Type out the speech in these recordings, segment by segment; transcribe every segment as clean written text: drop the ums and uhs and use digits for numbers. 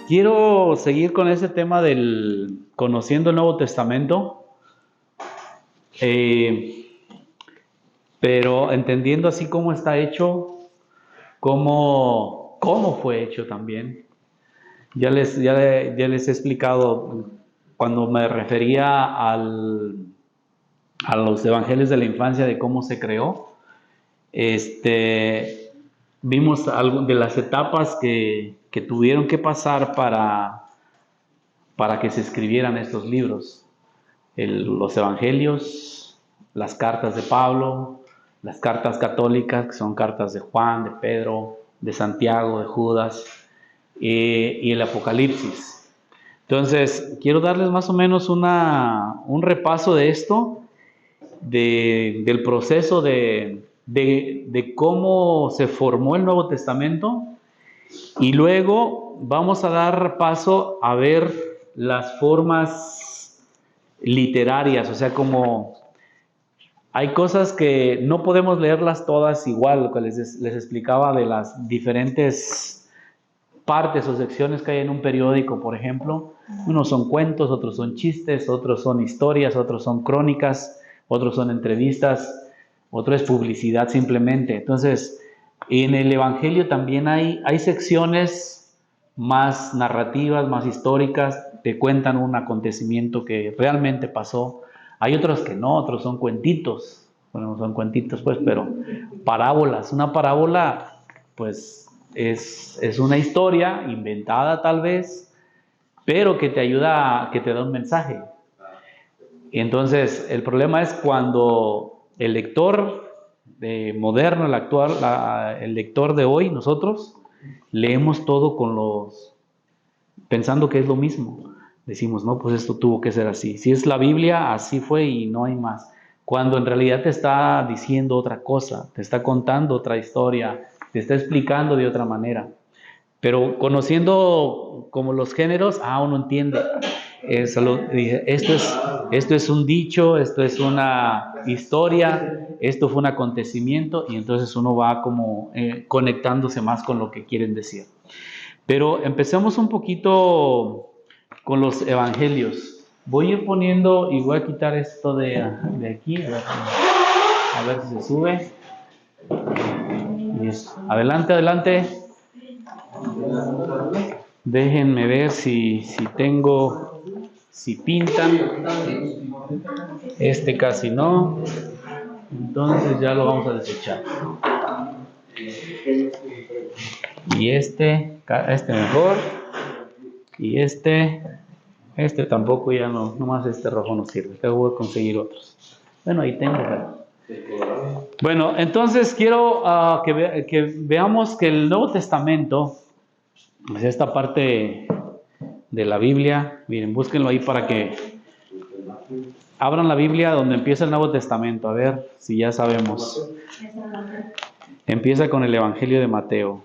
Quiero seguir con ese tema del conociendo el Nuevo Testamento, pero entendiendo así cómo está hecho, cómo fue hecho también. Ya les he explicado cuando me refería a los evangelios de la infancia de cómo se creó. Vimos algo de las etapas que tuvieron que pasar para que se escribieran estos libros. Los evangelios, las cartas de Pablo, las cartas católicas, que son cartas de Juan, de Pedro, de Santiago, de Judas, y el Apocalipsis. Entonces, quiero darles más o menos un repaso de esto, del proceso de cómo se formó el Nuevo Testamento, y luego vamos a dar paso a ver las formas literarias, o sea, como hay cosas que no podemos leerlas todas igual, lo que les explicaba de las diferentes partes o secciones que hay en un periódico, por ejemplo. Unos son cuentos, otros son chistes, otros son historias, otros son crónicas, otros son entrevistas, otro es publicidad simplemente. Entonces, en el Evangelio también hay secciones más narrativas, más históricas, te cuentan un acontecimiento que realmente pasó. Hay otros que no, otros son cuentitos. Bueno, no son cuentitos pues, pero parábolas. Una parábola pues es una historia inventada tal vez, pero que te ayuda, que te da un mensaje. Y entonces el problema es cuando el lector moderno, el actual, el lector de hoy, nosotros leemos todo pensando que es lo mismo. Decimos, no, pues esto tuvo que ser así. Si es la Biblia, así fue y no hay más. Cuando en realidad te está diciendo otra cosa, te está contando otra historia, te está explicando de otra manera. Pero conociendo como los géneros, uno entiende. Esto es un dicho, esto es una historia, esto fue un acontecimiento, y entonces uno va como conectándose más con lo que quieren decir. Pero empecemos un poquito con los evangelios. Voy a ir poniendo y voy a quitar esto de aquí, a ver si se sube. Adelante, adelante. Déjenme ver si pintan. Este casi no. Entonces ya lo vamos a desechar. Y este mejor. Y este tampoco ya no, nomás este rojo no sirve. Tengo voy a conseguir otros. Bueno, ahí tengo. Bueno, entonces quiero que veamos que el Nuevo Testamento, es esta parte de la Biblia. Miren, búsquenlo ahí para que abran la Biblia donde empieza el Nuevo Testamento. A ver si ya sabemos. Empieza con el Evangelio de Mateo.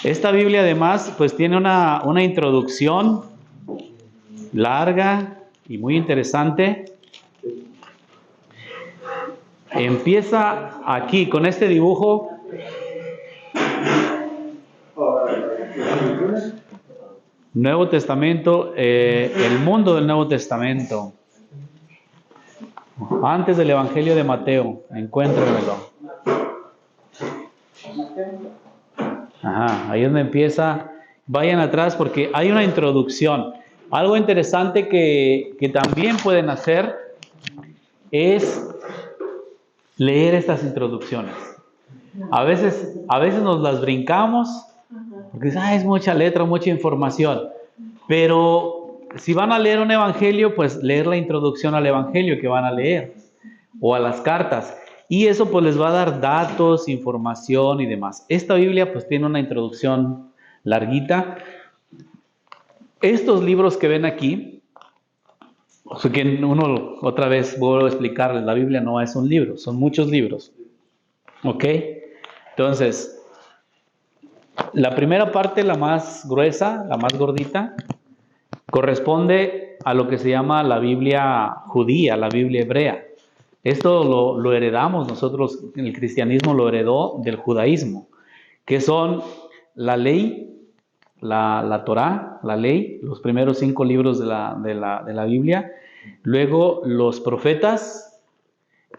Esta Biblia además pues tiene una introducción larga y muy interesante. Empieza aquí con este dibujo. Nuevo Testamento, el mundo del Nuevo Testamento. Antes del Evangelio de Mateo, encuéntrenmelo. Ahí es donde empieza. Vayan atrás porque hay una introducción. Algo interesante que también pueden hacer es leer estas introducciones. A veces nos las brincamos porque es mucha letra, mucha información. Pero si van a leer un evangelio, pues leer la introducción al evangelio que van a leer o a las cartas. Y eso pues les va a dar datos, información y demás. Esta Biblia pues tiene una introducción larguita. Estos libros que ven aquí, que uno otra vez vuelvo a explicarles, la Biblia no es un libro, son muchos libros. ¿Ok? Entonces, la primera parte, la más gruesa, la más gordita, corresponde a lo que se llama la Biblia judía, la Biblia hebrea. Esto lo heredamos nosotros, el cristianismo lo heredó del judaísmo, que son la ley, la Torá, la ley, los primeros 5 libros de la Biblia, luego los profetas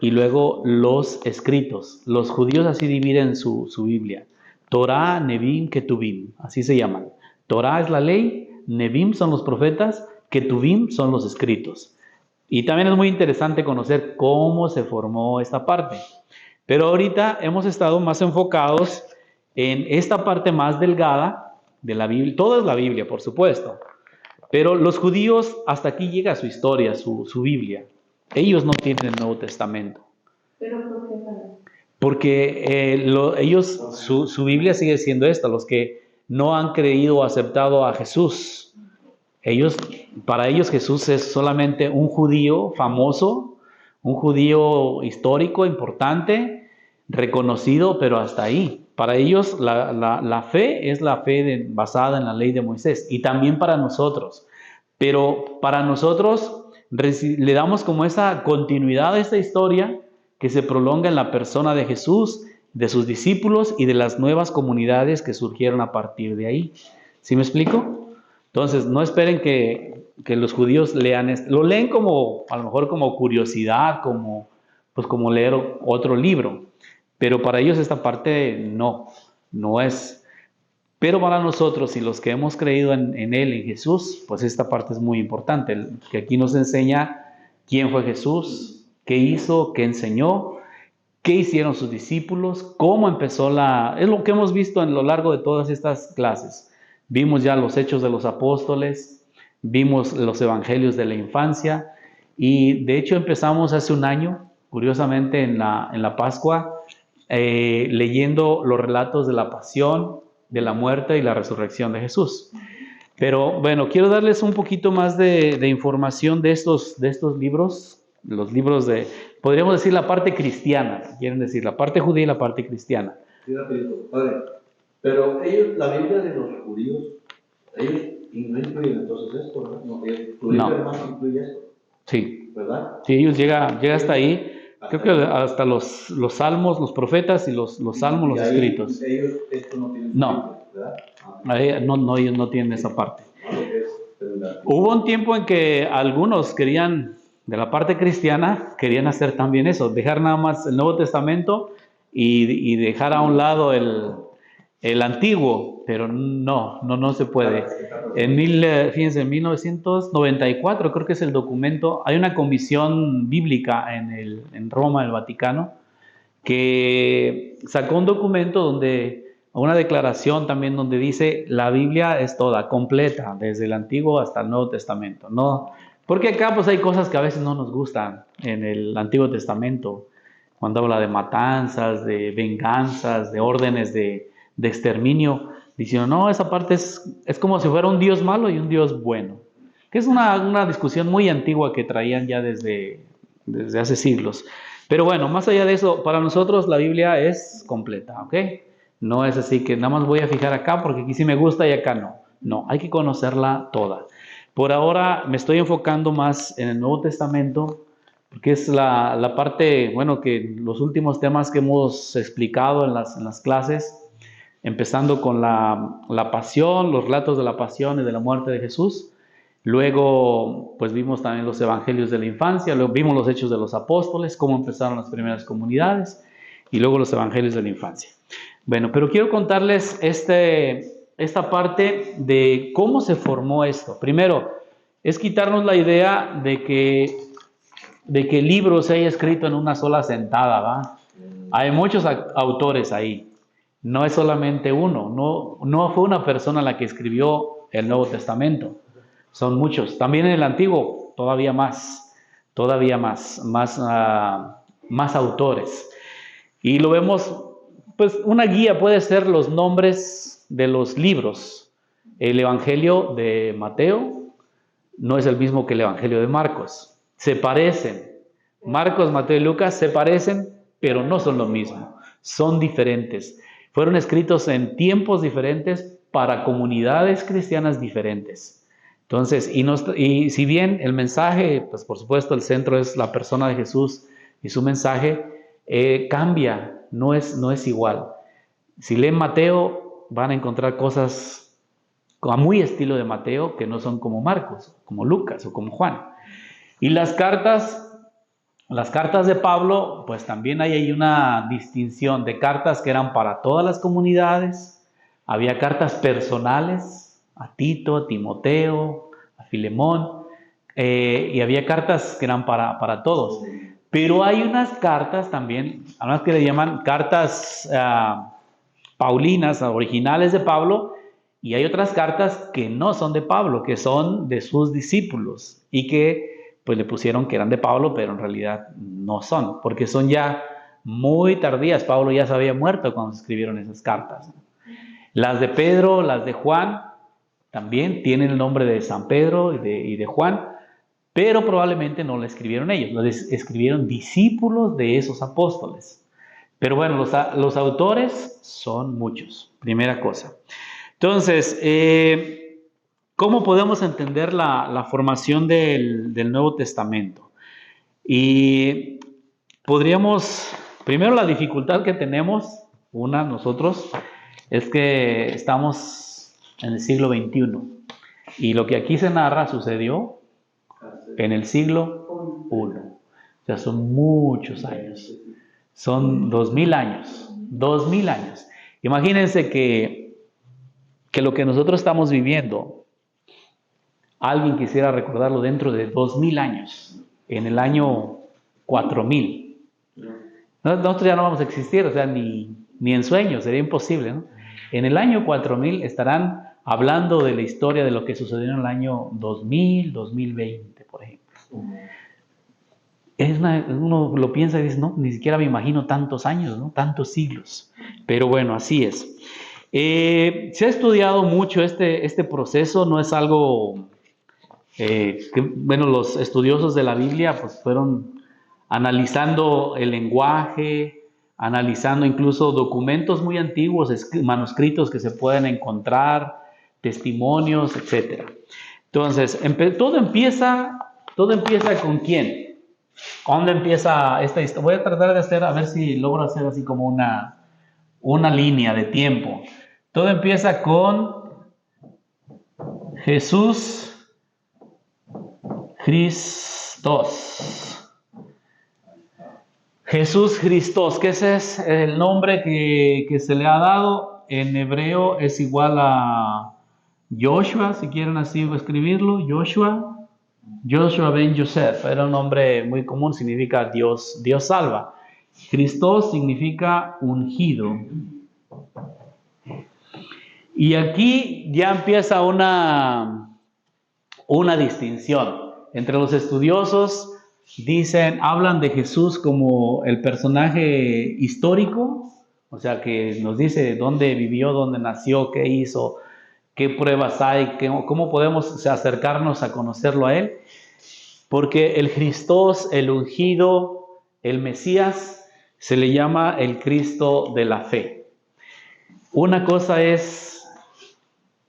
y luego los escritos. Los judíos así dividen su Biblia: Torá, Nebim, Ketuvim, así se llaman. Torá es la ley, Nebim son los profetas, Ketuvim son los escritos. Y también es muy interesante conocer cómo se formó esta parte. Pero ahorita hemos estado más enfocados en esta parte más delgada de la Biblia. Todo es la Biblia, por supuesto. Pero los judíos, hasta aquí llega su historia, su Biblia. Ellos no tienen el Nuevo Testamento. ¿Pero por qué? Porque ellos, su Biblia sigue siendo esta: los que no han creído o aceptado a Jesús. Para ellos Jesús es solamente un judío famoso, un judío histórico, importante, reconocido, pero hasta ahí. Para ellos la fe es la fe basada en la ley de Moisés, y también para nosotros. Pero para nosotros le damos como esa continuidad a esta historia que se prolonga en la persona de Jesús, de sus discípulos y de las nuevas comunidades que surgieron a partir de ahí. ¿Sí me explico? Entonces, no esperen que los judíos lean esto. Lo leen como, a lo mejor como curiosidad, como leer otro libro. Pero para ellos esta parte no es. Pero para nosotros y los que hemos creído en Él, en Jesús, pues esta parte es muy importante, que aquí nos enseña quién fue Jesús, qué hizo, qué enseñó, qué hicieron sus discípulos, cómo empezó es lo que hemos visto a lo largo de todas estas clases. Vimos ya los Hechos de los Apóstoles, vimos los Evangelios de la infancia, y de hecho empezamos hace un año, curiosamente en la Pascua, leyendo los relatos de la pasión, de la muerte y la resurrección de Jesús. Pero bueno, quiero darles un poquito más de información de estos libros, los libros podríamos decir la parte cristiana, quieren decir la parte judía y la parte cristiana. Sí, rapidito, padre. Pero ellos, la Biblia de los judíos, ellos no incluyen entonces esto, ¿verdad? No, tu Biblia hermano incluye esto. Sí. ¿Verdad? Sí, ellos llega hasta ahí. Creo que hasta los salmos, los profetas y los salmos, los escritos. Ellos esto no tienen. No. ¿Verdad? No, ellos no tienen esa parte. Hubo un tiempo en que algunos querían, de la parte cristiana, querían hacer también eso, dejar nada más el Nuevo Testamento y dejar a un lado el antiguo, pero no se puede. Fíjense, en 1994 creo que es el documento, hay una comisión bíblica en Roma, el Vaticano, que sacó un documento una declaración también donde dice: la Biblia es toda, completa, desde el Antiguo hasta el Nuevo Testamento. No, porque acá pues hay cosas que a veces no nos gustan en el Antiguo Testamento, cuando habla de matanzas, de venganzas, de órdenes de exterminio, diciendo: no, esa parte es como si fuera un Dios malo y un Dios bueno, que es una discusión muy antigua que traían ya desde hace siglos. Pero bueno, más allá de eso, para nosotros la Biblia es completa, ¿ok? No es así que nada más voy a fijar acá porque aquí sí me gusta y acá no. No, hay que conocerla toda. Por ahora me estoy enfocando más en el Nuevo Testamento, porque es la parte, bueno, que los últimos temas que hemos explicado en las clases, empezando con la pasión, los relatos de la pasión y de la muerte de Jesús. Luego, pues vimos también los Evangelios de la infancia, luego vimos los Hechos de los Apóstoles, cómo empezaron las primeras comunidades, y luego los Evangelios de la infancia. Bueno, pero quiero contarles esta parte de cómo se formó esto. Primero, es quitarnos la idea de que el libro se haya escrito en una sola sentada, ¿va? Hay muchos autores ahí, no es solamente uno, no fue una persona la que escribió el Nuevo Testamento, son muchos. También en el Antiguo, todavía más autores. Y lo vemos, pues una guía puede ser los nombres de los libros. El Evangelio de Mateo no es el mismo que el Evangelio de Marcos. Se parecen. Marcos, Mateo y Lucas se parecen, pero no son lo mismo. Son diferentes. Fueron escritos en tiempos diferentes para comunidades cristianas diferentes. Entonces, y si bien el mensaje, pues por supuesto el centro es la persona de Jesús y su mensaje, cambia, no es igual. Si leen Mateo, van a encontrar cosas muy estilo de Mateo, que no son como Marcos, como Lucas o como Juan. Y las cartas de Pablo, pues también hay ahí una distinción de cartas que eran para todas las comunidades. Había cartas personales a Tito, a Timoteo, a Filemón, y había cartas que eran para todos. Pero hay unas cartas también, además que le llaman cartas paulinas, originales de Pablo, y hay otras cartas que no son de Pablo, que son de sus discípulos, y que pues le pusieron que eran de Pablo, pero en realidad no son, porque son ya muy tardías. Pablo ya se había muerto cuando se escribieron esas cartas. Las de Pedro, las de Juan, también tienen el nombre de San Pedro y de Juan, pero probablemente no la escribieron ellos, lo escribieron discípulos de esos apóstoles. Pero bueno, los autores son muchos, primera cosa. Entonces, ¿cómo podemos entender la formación del Nuevo Testamento? Y podríamos, primero la dificultad que tenemos, nosotros, es que estamos en el siglo XXI. Y lo que aquí se narra sucedió en el siglo I. O sea, son muchos años. Son 2000 años. 2000 años. Imagínense que lo que nosotros estamos viviendo, alguien quisiera recordarlo dentro de 2000 años, en el año 4000. Nosotros ya no vamos a existir, o sea, ni en sueños, sería imposible, ¿no? En el año 4000 estarán hablando de la historia de lo que sucedió en el año 2000, 2020, por ejemplo. Uno lo piensa y dice, no, ni siquiera me imagino tantos años, ¿no? Tantos siglos. Pero bueno, así es. Se ha estudiado mucho este proceso, no es algo los estudiosos de la Biblia pues fueron analizando el lenguaje, analizando incluso documentos muy antiguos, manuscritos que se pueden encontrar, testimonios, etc. Entonces, todo empieza ¿con quién? ¿Cuándo empieza esta historia? Voy a tratar de hacer, a ver si logro hacer así como una línea de tiempo. Todo empieza con Jesús Christos. Jesús Christos, que ese es el nombre que se le ha dado. En hebreo es igual a Joshua, si quieren así escribirlo, Joshua ben Yosef, era un nombre muy común, significa Dios salva. Christos significa ungido. Y aquí ya empieza una distinción. Entre los estudiosos hablan de Jesús como el personaje histórico, o sea, que nos dice dónde vivió, dónde nació, qué hizo, qué pruebas hay, cómo podemos acercarnos a conocerlo a Él. Porque el Christos, el ungido, el Mesías, se le llama el Cristo de la fe. Una cosa es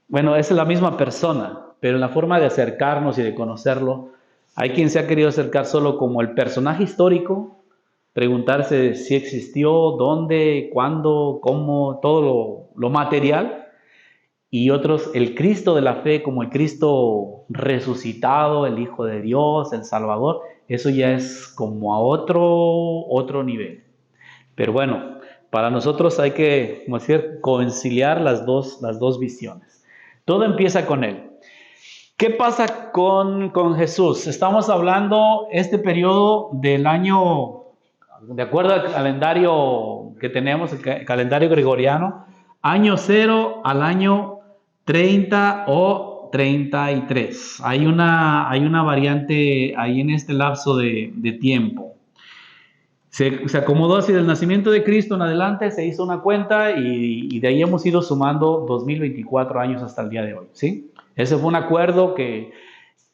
la misma persona, pero en la forma de acercarnos y de conocerlo, hay quien se ha querido acercar solo como el personaje histórico, preguntarse si existió, dónde, cuándo, cómo, todo lo material, y otros el Cristo de la fe como el Cristo resucitado, el Hijo de Dios, el Salvador. Eso ya es como a otro nivel. Pero bueno, para nosotros hay que, como decir, conciliar las dos visiones. Todo empieza con Él. ¿Qué pasa con Jesús? Estamos hablando este periodo del año, de acuerdo al calendario que tenemos, el calendario gregoriano, año 0 al año 30 o 33. Hay una variante ahí en este lapso de tiempo. Se acomodó así del nacimiento de Cristo en adelante, se hizo una cuenta y de ahí hemos ido sumando 2024 años hasta el día de hoy, ¿sí? Ese fue un acuerdo que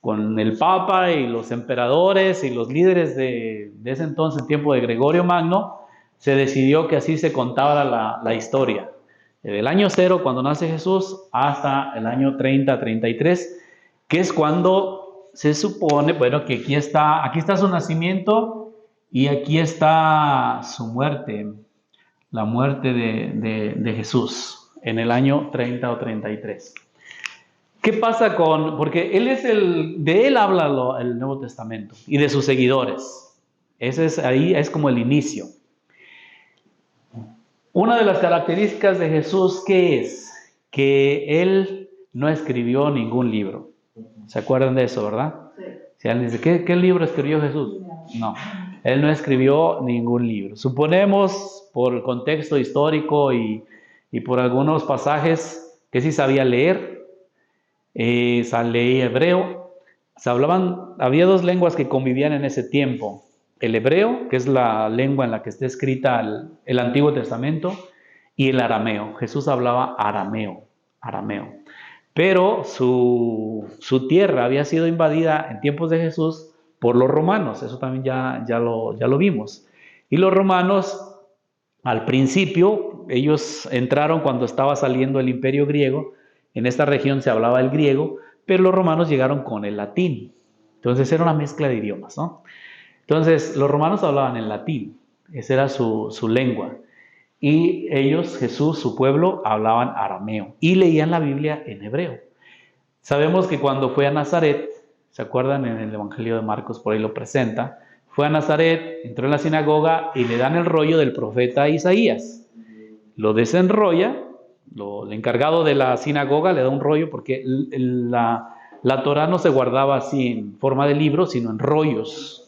con el Papa y los emperadores y los líderes de ese entonces, tiempo de Gregorio Magno, se decidió que así se contaba la historia. Desde el año 0, cuando nace Jesús, hasta el año 30, 33, que es cuando se supone, que aquí está su nacimiento y aquí está su muerte. la muerte de Jesús en el año 30 o 33. ¿Qué pasa porque de él habla el Nuevo Testamento y de sus seguidores. Ahí es como el inicio. Una de las características de Jesús, ¿qué es? Que él no escribió ningún libro. ¿Se acuerdan de eso, verdad? Sí. Si alguien dice, ¿qué libro escribió Jesús? No, él no escribió ningún libro. Suponemos, por el contexto histórico y por algunos pasajes, que sí sabía leer, leía hebreo. Había dos lenguas que convivían en ese tiempo. El hebreo, que es la lengua en la que está escrita el Antiguo Testamento, y el arameo. Jesús hablaba arameo. Pero su tierra había sido invadida en tiempos de Jesús por los romanos. Eso también ya lo vimos. Y los romanos, al principio, ellos entraron cuando estaba saliendo el imperio griego. En esta región se hablaba el griego, pero los romanos llegaron con el latín. Entonces era una mezcla de idiomas, ¿no? Entonces los romanos hablaban en latín. Esa era su lengua. Y ellos, Jesús, su pueblo, hablaban arameo y leían la Biblia en hebreo. Sabemos que cuando fue a Nazaret, ¿se acuerdan? En el Evangelio de Marcos, por ahí lo presenta, fue a Nazaret, entró en la sinagoga y le dan el rollo del profeta Isaías. Lo desenrolla, el encargado de la sinagoga le da un rollo porque la Torá no se guardaba así en forma de libro, sino en rollos.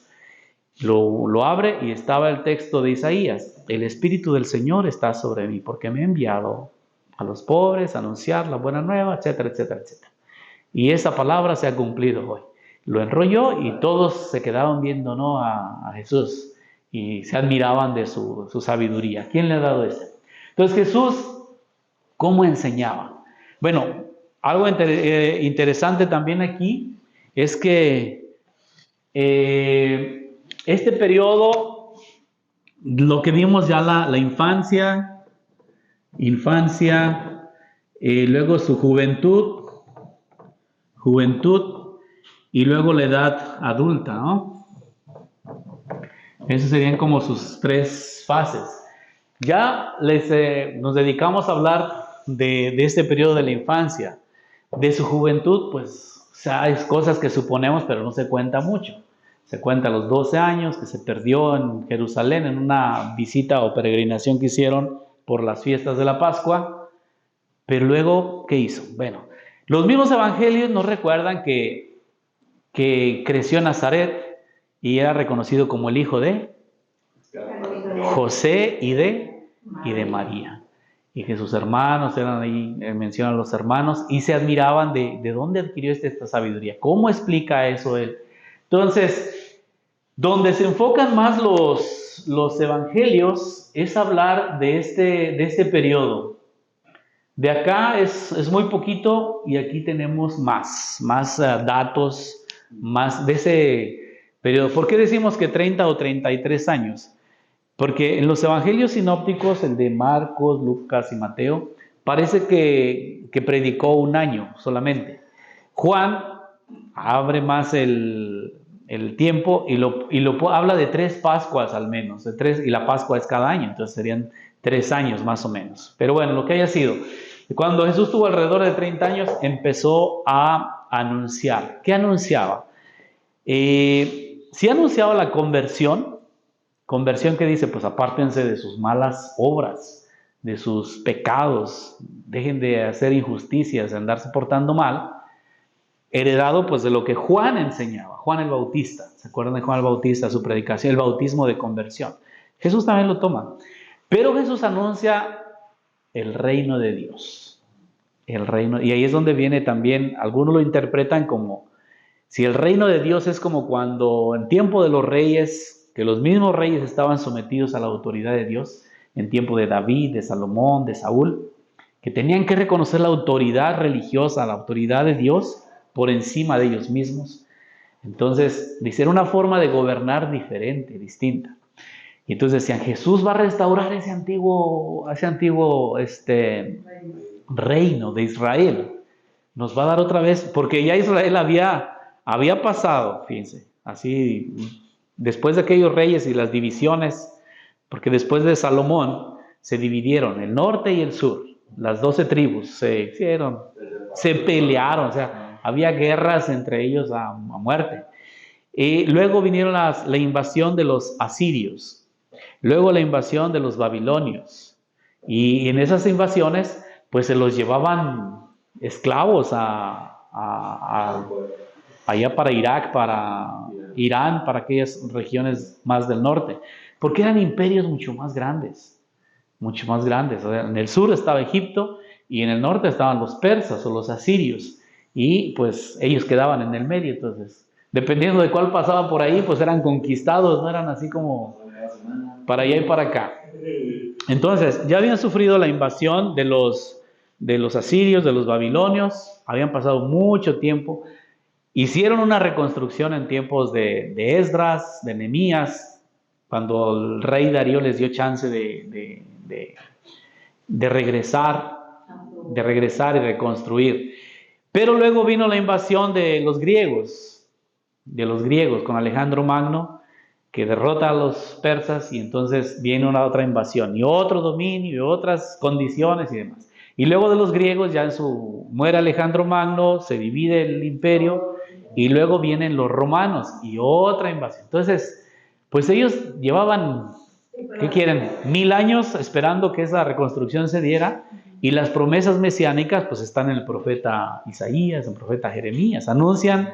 Lo abre y estaba el texto de Isaías. El Espíritu del Señor está sobre mí porque me ha enviado a los pobres a anunciar la buena nueva, etcétera, etcétera, etcétera. Y esa palabra se ha cumplido hoy. Lo enrolló y todos se quedaban viendo, ¿no?, a Jesús y se admiraban de su sabiduría. ¿Quién le ha dado esto? Entonces Jesús, ¿cómo enseñaba? Bueno, algo interesante también aquí es que este periodo, lo que vimos ya la infancia, luego su juventud y luego la edad adulta, ¿no? Esas serían como sus tres fases. Ya nos dedicamos a hablar de este periodo de la infancia. De su juventud, pues, o sea, hay cosas que suponemos, pero no se cuenta mucho. Se cuenta a los 12 años que se perdió en Jerusalén en una visita o peregrinación que hicieron por las fiestas de la Pascua. Pero luego, ¿qué hizo? Bueno, los mismos evangelios nos recuerdan que creció en Nazaret y era reconocido como el hijo de José y de María. Y que sus hermanos eran ahí, mencionan los hermanos, y se admiraban de dónde adquirió esta sabiduría. ¿Cómo explica eso él? Entonces, donde se enfocan más los evangelios es hablar de este periodo. De acá es muy poquito y aquí tenemos más datos, más de ese periodo. ¿Por qué decimos que 30 o 33 años? Porque en los evangelios sinópticos, el de Marcos, Lucas y Mateo, parece que predicó un año solamente. Juan abre más el tiempo y lo habla de 3 Pascuas al menos, y la Pascua es cada año, entonces serían 3 años más o menos. Pero bueno, lo que haya sido. Cuando Jesús tuvo alrededor de 30 años, empezó a anunciar. ¿Qué anunciaba? Sí anunciaba la conversión que dice, pues apártense de sus malas obras, de sus pecados, dejen de hacer injusticias, de andarse portando mal, heredado pues de lo que Juan enseñaba, Juan el Bautista. ¿Se acuerdan de Juan el Bautista, su predicación, el bautismo de conversión? Jesús también lo toma, pero Jesús anuncia el reino de Dios, el reino, y ahí es donde viene también, algunos lo interpretan como, si el reino de Dios es como cuando en tiempo de los reyes, que los mismos reyes estaban sometidos a la autoridad de Dios, en tiempo de David, de Salomón, de Saúl, que tenían que reconocer la autoridad religiosa, la autoridad de Dios por encima de ellos mismos. Entonces, era una forma de gobernar diferente, distinta. Y entonces decían, Jesús va a restaurar ese antiguo reino de Israel. Nos va a dar otra vez, porque ya Israel había pasado, fíjense, así, después de aquellos reyes y las divisiones, porque después de Salomón se dividieron, el norte y el sur. Las 12 tribus se pelearon, o sea, había guerras entre ellos a muerte. Luego vinieron la invasión de los asirios, luego la invasión de los babilonios. Y en esas invasiones, pues se los llevaban esclavos allá para Irak, para Irán, para aquellas regiones más del norte, porque eran imperios mucho más grandes, mucho más grandes. O sea, en el sur estaba Egipto y en el norte estaban los persas o los asirios, y pues ellos quedaban en el medio. Entonces, dependiendo de cuál pasaba por ahí, pues eran conquistados, no eran así como para allá y para acá. Entonces, ya habían sufrido la invasión de los asirios, de los babilonios, habían pasado mucho tiempo. Hicieron una reconstrucción en tiempos de Esdras, de Nehemías, cuando el rey Darío les dio chance de regresar y reconstruir. Pero luego vino la invasión de los griegos con Alejandro Magno, que derrota a los persas, y entonces viene una otra invasión y otro dominio y otras condiciones y demás. Y luego de los griegos, ya muere Alejandro Magno, se divide el imperio, y luego vienen los romanos y otra invasión. Entonces, pues ellos llevaban, ¿qué quieren? 1000 años esperando que esa reconstrucción se diera, y las promesas mesiánicas pues están en el profeta Isaías, en el profeta Jeremías. Anuncian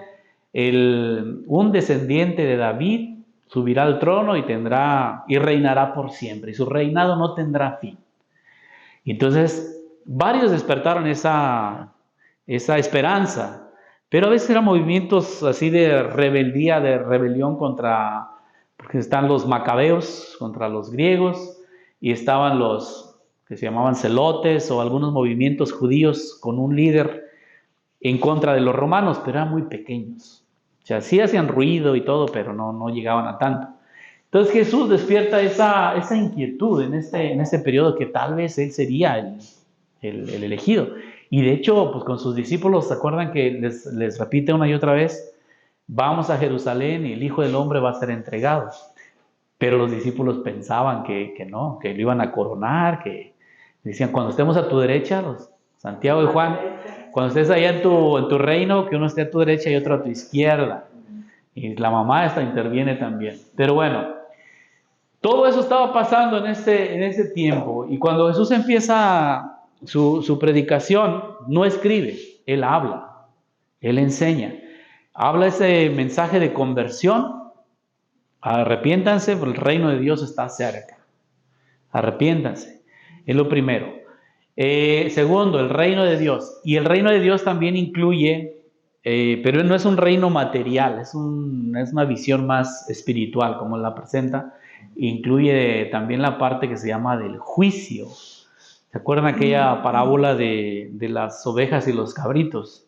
un descendiente de David subirá al trono y reinará por siempre, y su reinado no tendrá fin. Y entonces varios despertaron esa esperanza, pero a veces eran movimientos así de rebeldía, de rebelión porque están los macabeos contra los griegos, y estaban los que se llamaban celotes, o algunos movimientos judíos con un líder en contra de los romanos, pero eran muy pequeños. O sea, sí hacían ruido y todo, pero no llegaban a tanto. Entonces Jesús despierta esa inquietud en este periodo, que tal vez él sería el elegido. Y de hecho, pues con sus discípulos, ¿se acuerdan que les repite una y otra vez? Vamos a Jerusalén y el Hijo del Hombre va a ser entregado. Pero los discípulos pensaban que no, que lo iban a coronar, que decían, cuando estemos a tu derecha, Santiago y Juan, cuando estés allá en tu reino, que uno esté a tu derecha y otro a tu izquierda. Y la mamá interviene también. Pero bueno, todo eso estaba pasando en ese tiempo. Y cuando Jesús empieza su predicación, no escribe, él habla, él enseña. Habla ese mensaje de conversión. Arrepiéntanse, porque el reino de Dios está cerca. Arrepiéntanse, es lo primero. Segundo, el reino de Dios. Y el reino de Dios también incluye, pero no es un reino material, es una visión más espiritual, como la presenta. Incluye también la parte que se llama del juicio. ¿Se acuerdan aquella parábola de las ovejas y los cabritos?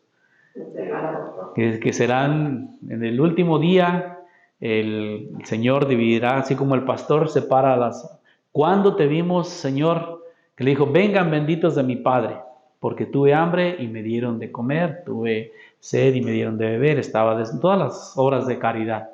Que serán en el último día, el Señor dividirá, así como el pastor separa las... ¿Cuándo te vimos, Señor? Que le dijo, vengan benditos de mi Padre, porque tuve hambre y me dieron de comer, tuve sed y me dieron de beber, estaba en todas las obras de caridad.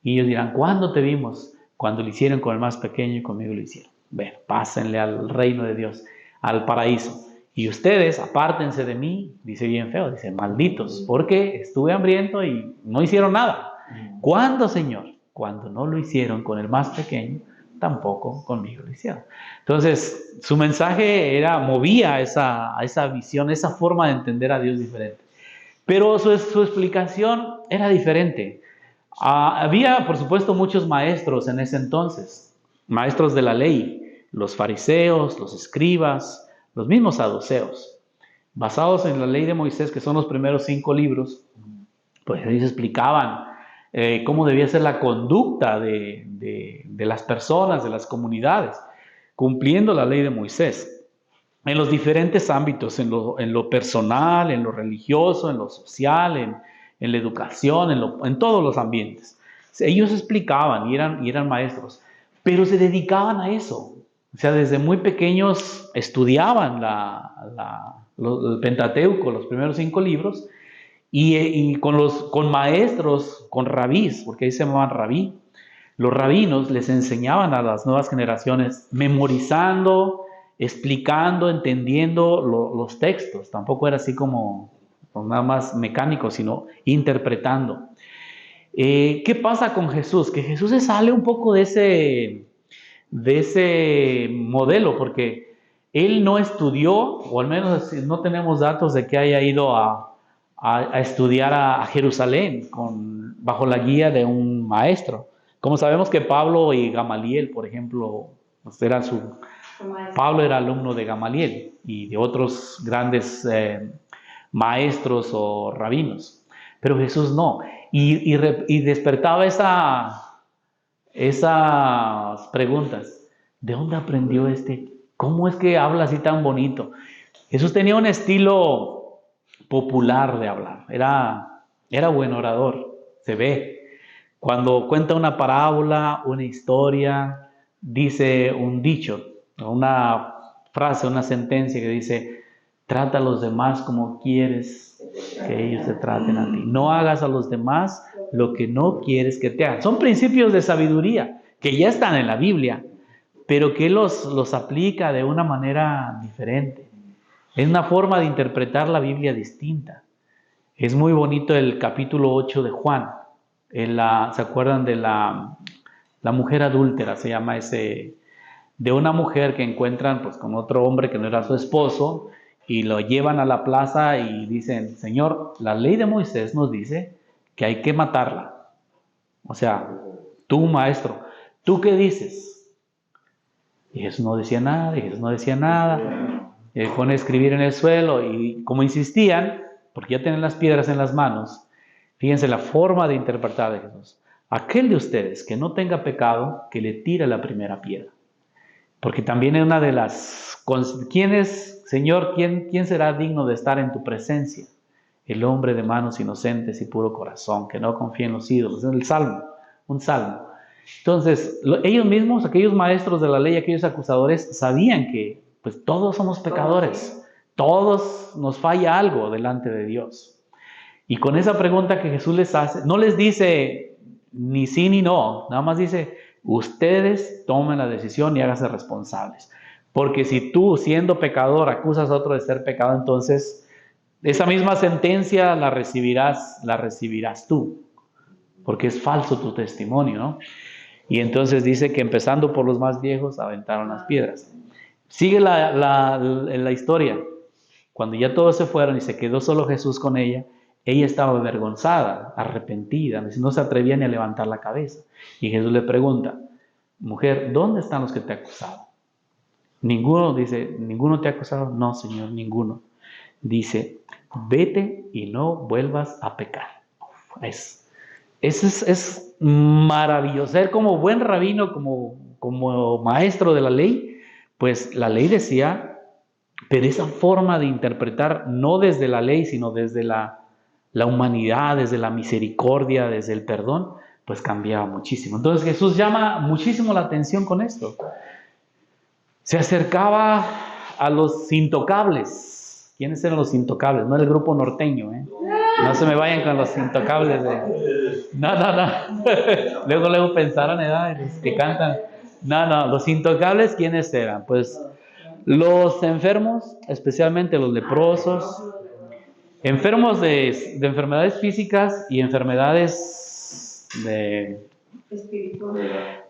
Y ellos dirán, ¿cuándo te vimos? Cuando lo hicieron con el más pequeño y conmigo lo hicieron. Bueno, pásenle al reino de Dios, al paraíso. Y ustedes, apártense de mí, dice bien feo, dice, malditos, porque estuve hambriento y no hicieron nada. ¿Cuándo, Señor? Cuando no lo hicieron con el más pequeño, tampoco conmigo lo hicieron. Entonces, su mensaje movía a esa visión, esa forma de entender a Dios diferente. Pero su explicación era diferente. Había, por supuesto, muchos maestros en ese entonces, maestros de la ley, los fariseos, los escribas, los mismos saduceos, basados en la ley de Moisés, que son los primeros 5 libros, pues ellos explicaban cómo debía ser la conducta de las personas, de las comunidades, cumpliendo la ley de Moisés, en los diferentes ámbitos, en lo personal, en lo religioso, en lo social, en la educación, en todos los ambientes. Ellos explicaban y eran maestros, pero se dedicaban a eso. O sea, desde muy pequeños estudiaban el Pentateuco, los primeros 5 libros, y con maestros, con rabís, porque ahí se llamaban rabí, Los rabinos les enseñaban a las nuevas generaciones memorizando, explicando, entendiendo los textos. Tampoco era así como nada más mecánico, sino interpretando. ¿Qué pasa con Jesús? Que Jesús se sale un poco de ese modelo, porque él no estudió, o al menos no tenemos datos de que haya ido a estudiar a Jerusalén bajo la guía de un maestro. Como sabemos que Pablo y Gamaliel, por ejemplo, pues Pablo era alumno de Gamaliel y de otros grandes maestros o rabinos, pero Jesús no. Y despertaba esas preguntas. ¿De dónde aprendió este? ¿Cómo es que habla así tan bonito? Jesús tenía un estilo popular de hablar. Era buen orador, se ve. Cuando cuenta una parábola, una historia, dice un dicho, una frase, una sentencia que dice: trata a los demás como quieres que ellos te traten a ti. No hagas a los demás lo que no quieres que te hagan. Son principios de sabiduría que ya están en la Biblia, pero que los aplica de una manera diferente. Es una forma de interpretar la Biblia distinta. Es muy bonito el capítulo 8 de Juan. ¿Se acuerdan de la mujer adúltera? Se llama ese, de una mujer que encuentran pues con otro hombre que no era su esposo, y lo llevan a la plaza y dicen: Señor, la ley de Moisés nos dice que hay que matarla. O sea, tú, maestro, ¿tú qué dices? Y Jesús no decía nada, y Jesús no decía nada. Y él pone a escribir en el suelo, y como insistían, porque ya tienen las piedras en las manos, fíjense la forma de interpretar de Jesús. Aquel de ustedes que no tenga pecado, que le tire la primera piedra. Porque también es una de las... ¿Quién es, Señor, quién será digno de estar en tu presencia? El hombre de manos inocentes y puro corazón, que no confía en los ídolos. Es el Salmo, un salmo. Entonces, ellos mismos, aquellos maestros de la ley, aquellos acusadores, sabían que pues todos somos pecadores. Todos nos falla algo delante de Dios. Y con esa pregunta que Jesús les hace, no les dice ni sí ni no, nada más dice: ustedes tomen la decisión y háganse responsables. Porque si tú, siendo pecador, acusas a otro de ser pecador, entonces esa misma sentencia la recibirás tú, porque es falso tu testimonio, ¿no? Y entonces dice que empezando por los más viejos, aventaron las piedras. Sigue la historia. Cuando ya todos se fueron y se quedó solo Jesús con ella estaba avergonzada, arrepentida, no se atrevía ni a levantar la cabeza. Y Jesús le pregunta: mujer, ¿dónde están los que te acusaron? Ninguno, dice, ¿ninguno te ha acusado? No, Señor, ninguno. Dice: vete y no vuelvas a pecar. Es maravilloso. Ser como buen rabino, como maestro de la ley, pues la ley decía, pero esa forma de interpretar, no desde la ley, sino desde la humanidad, desde la misericordia, desde el perdón, pues cambiaba muchísimo. Entonces Jesús llama muchísimo la atención con esto. Se acercaba a los intocables. ¿Quiénes eran los intocables? No era el grupo norteño, ¿eh? No se me vayan con los intocables No. Luego pensaron, los que cantan. No, los intocables, ¿quiénes eran? Pues los enfermos, especialmente los leprosos, enfermos de enfermedades físicas y enfermedades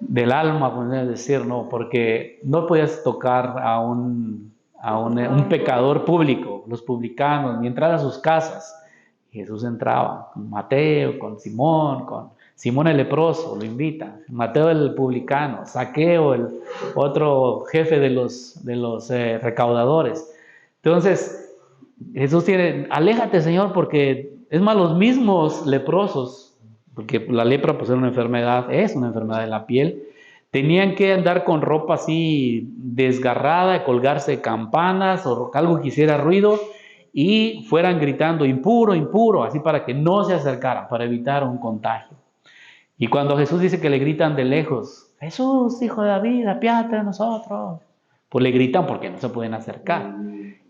del alma, podrías decir, ¿no? Porque no podías tocar a un pecador público, los publicanos, ni entrar a sus casas. Jesús entraba con Mateo, con Simón el leproso, lo invita, Mateo el publicano, Zaqueo, el otro jefe de los recaudadores. Entonces, Jesús aléjate, Señor, porque es más, los mismos leprosos, porque la lepra pues es una enfermedad de la piel, tenían que andar con ropa así desgarrada, colgarse campanas o algo que hiciera ruido y fueran gritando: impuro, impuro, así para que no se acercaran, para evitar un contagio. Y cuando Jesús dice que le gritan de lejos: Jesús, hijo de David, apiádate de nosotros, pues le gritan porque no se pueden acercar.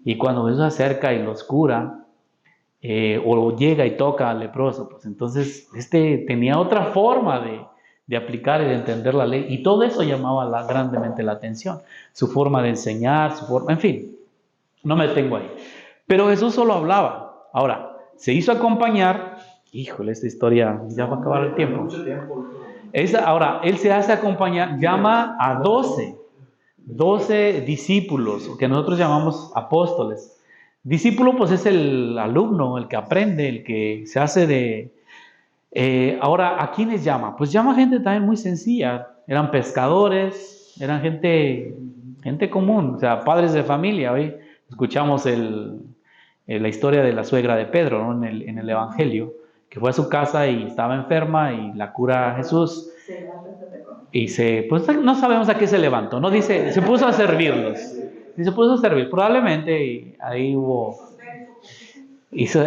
Y cuando Jesús se acerca y los cura, o llega y toca al leproso, pues entonces tenía otra forma de aplicar y de entender la ley. Y todo eso llamaba grandemente la atención. Su forma de enseñar, su forma, en fin, no me detengo ahí. Pero Jesús solo hablaba. Ahora, se hizo acompañar. Híjole, esta historia ya va a acabar el tiempo. Ahora, él se hace acompañar, llama a 12 discípulos, que nosotros llamamos apóstoles. Discípulo, pues es el alumno, el que aprende, el que se hace de... ahora, ¿a quiénes llama? Pues llama gente también muy sencilla. Eran pescadores, eran gente común, o sea, padres de familia. Hoy escuchamos la historia de la suegra de Pedro, ¿no? en el Evangelio, que fue a su casa y estaba enferma y la cura Jesús. Y pues no sabemos a qué se levantó, ¿no? Dice, se puso a servirlos. Y se puso a servir, probablemente y ahí hubo... eso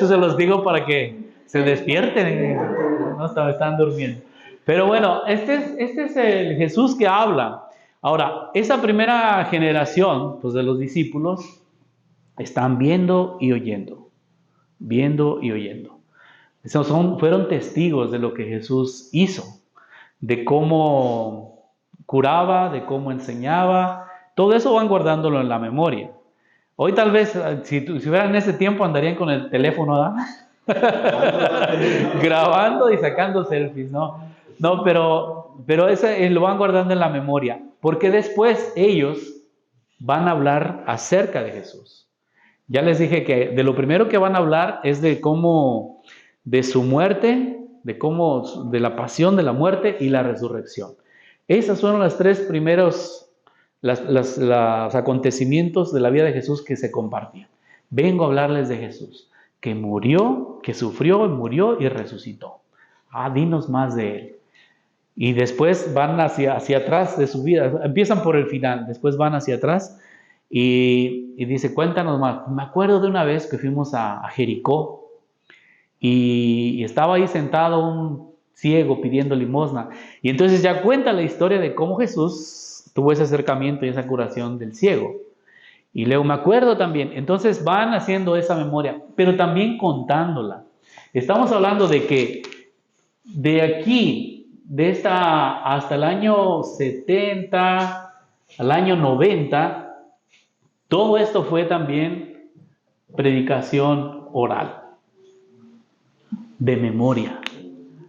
se los digo para que se despierten, no están durmiendo. Pero bueno, este es el Jesús que habla. Ahora, esa primera generación, pues de los discípulos, están viendo y oyendo. Viendo y oyendo. Fueron testigos de lo que Jesús hizo, de cómo curaba, de cómo enseñaba. Todo eso van guardándolo en la memoria. Hoy tal vez, si hubieran en ese tiempo, andarían con el teléfono, grabando y sacando selfies, ¿no? No, pero eso lo van guardando en la memoria, porque después ellos van a hablar acerca de Jesús. Ya les dije que de lo primero que van a hablar es de cómo, de su muerte, de la pasión de la muerte y la resurrección. Esas fueron las tres primeros los acontecimientos de la vida de Jesús que se compartían. Vengo a hablarles de Jesús, que murió, que sufrió, murió y resucitó. Dinos más de él. Y después van hacia atrás de su vida, empiezan por el final, después van hacia atrás y dice, cuéntanos más. Me acuerdo de una vez que fuimos a Jericó y estaba ahí sentado un ciego pidiendo limosna. Y entonces ya cuenta la historia de cómo Jesús tuvo ese acercamiento y esa curación del ciego. Y luego me acuerdo también, entonces van haciendo esa memoria, pero también contándola. Estamos hablando de que de aquí, hasta el año 70, al año 90, todo esto fue también predicación oral, de memoria,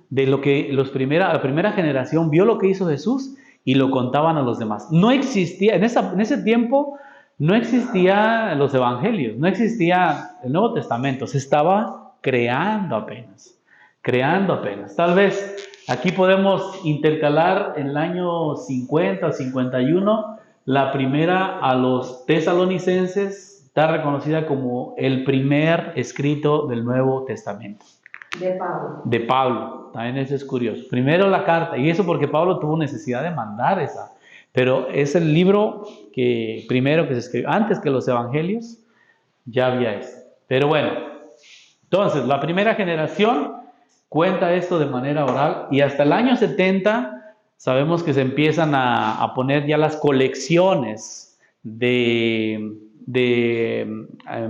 de lo que la primera generación vio lo que hizo Jesús y lo contaban a los demás. No existía, en ese tiempo no existían los evangelios, no existía el Nuevo Testamento, se estaba creando apenas. Tal vez aquí podemos intercalar en el año 50 o 51, la primera a los tesalonicenses, está reconocida como el primer escrito del Nuevo Testamento. De Pablo, también eso es curioso. Primero la carta, y eso porque Pablo tuvo necesidad de mandar esa, pero es el libro primero que se escribió, antes que los evangelios, ya había esto. Pero bueno, entonces la primera generación cuenta esto de manera oral, y hasta el año 70 sabemos que se empiezan a poner ya las colecciones de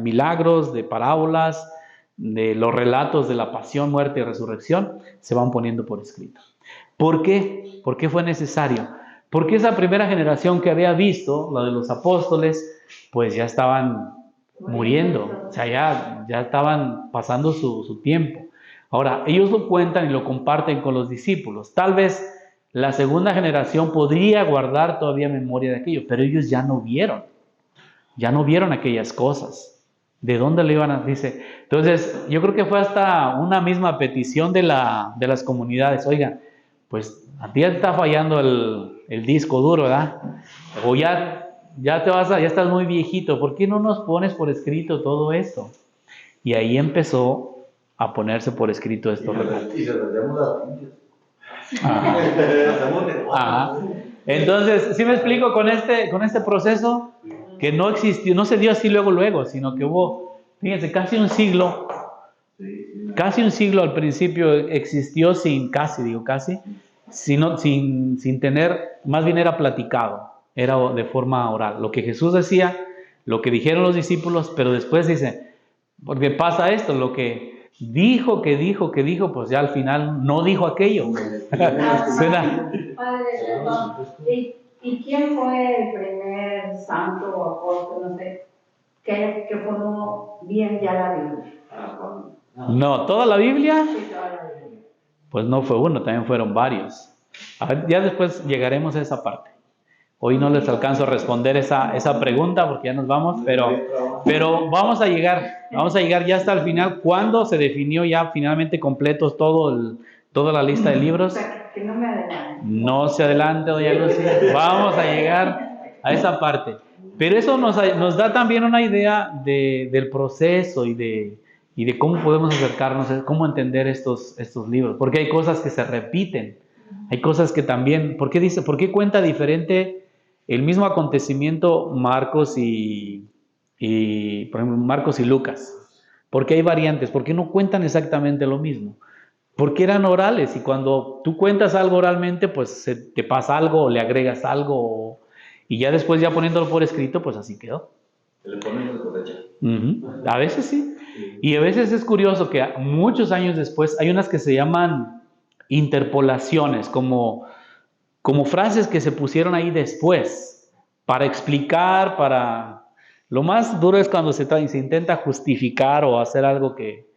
milagros, de parábolas, de los relatos de la pasión, muerte y resurrección, se van poniendo por escrito. ¿Por qué? ¿Por qué fue necesario? Porque esa primera generación que había visto, la de los apóstoles, pues ya estaban muriendo, o sea, ya estaban pasando su tiempo. Ahora, ellos lo cuentan y lo comparten con los discípulos. Tal vez la segunda generación podría guardar todavía memoria de aquello, pero ellos ya no vieron aquellas cosas. ¿De dónde le iban a...? Dice, entonces, yo creo que fue hasta una misma petición de las comunidades. Oigan, pues a ti ya te está fallando el disco duro, ¿verdad? O ya estás muy viejito, ¿por qué no nos pones por escrito todo esto? Y ahí empezó a ponerse por escrito estos relatos. Y se los damos a Ajá. Entonces, ¿sí me explico con este proceso? Que no existió, no se dio así luego, sino que hubo, fíjense, casi un siglo al principio existió sin tener, más bien era platicado, era de forma oral. Lo que Jesús decía, lo que dijeron los discípulos, pero después dice, porque pasa esto, lo que dijo, pues ya al final no dijo aquello. ¿Será? Padre, perdón. ¿Y quién fue el primer santo o apóstol, no sé, que formó bien ya la Biblia? No, toda la Biblia, Sí, toda la Biblia. pues no fue uno, también fueron varios. A ver, ya después llegaremos a esa parte. Hoy no les alcanzo a responder esa pregunta porque ya nos vamos, pero vamos a llegar ya hasta el final, cuando se definió ya finalmente completos toda la lista de libros. O sea, que no me adelante. No se adelante, doña Lucy, vamos a llegar a esa parte. Pero eso nos da también una idea del proceso y de cómo podemos acercarnos, cómo entender estos libros, porque hay cosas que se repiten, hay cosas que también, ¿por qué cuenta diferente el mismo acontecimiento Marcos por ejemplo, Marcos y Lucas? ¿Por qué hay variantes? ¿Por qué no cuentan exactamente lo mismo? Porque eran orales, y cuando tú cuentas algo oralmente, pues te pasa algo, o le agregas algo, y ya después, ya poniéndolo por escrito, pues así quedó. Le ponen de cosecha. A veces sí. Y a veces es curioso que muchos años después hay unas que se llaman interpolaciones, como frases que se pusieron ahí después, para explicar, Lo más duro es cuando se intenta justificar o hacer algo que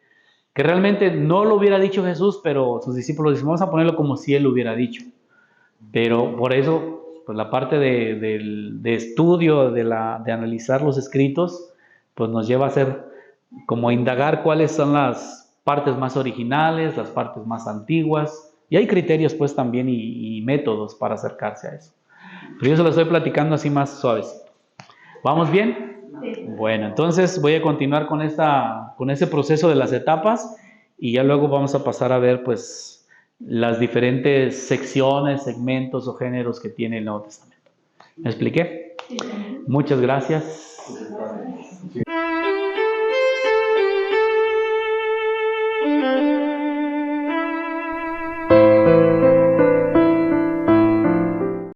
realmente no lo hubiera dicho Jesús, pero sus discípulos dicen, vamos a ponerlo como si Él lo hubiera dicho. Pero por eso, pues la parte de estudio, de analizar los escritos, pues nos lleva a hacer, como a indagar cuáles son las partes más originales, las partes más antiguas, y hay criterios pues también y métodos para acercarse a eso. Pero yo se lo estoy platicando así más suaves. ¿Vamos bien? Bueno, entonces voy a continuar con ese proceso de las etapas, y ya luego vamos a pasar a ver pues las diferentes secciones, segmentos o géneros que tiene el Nuevo Testamento. ¿Me expliqué? Sí. Muchas gracias.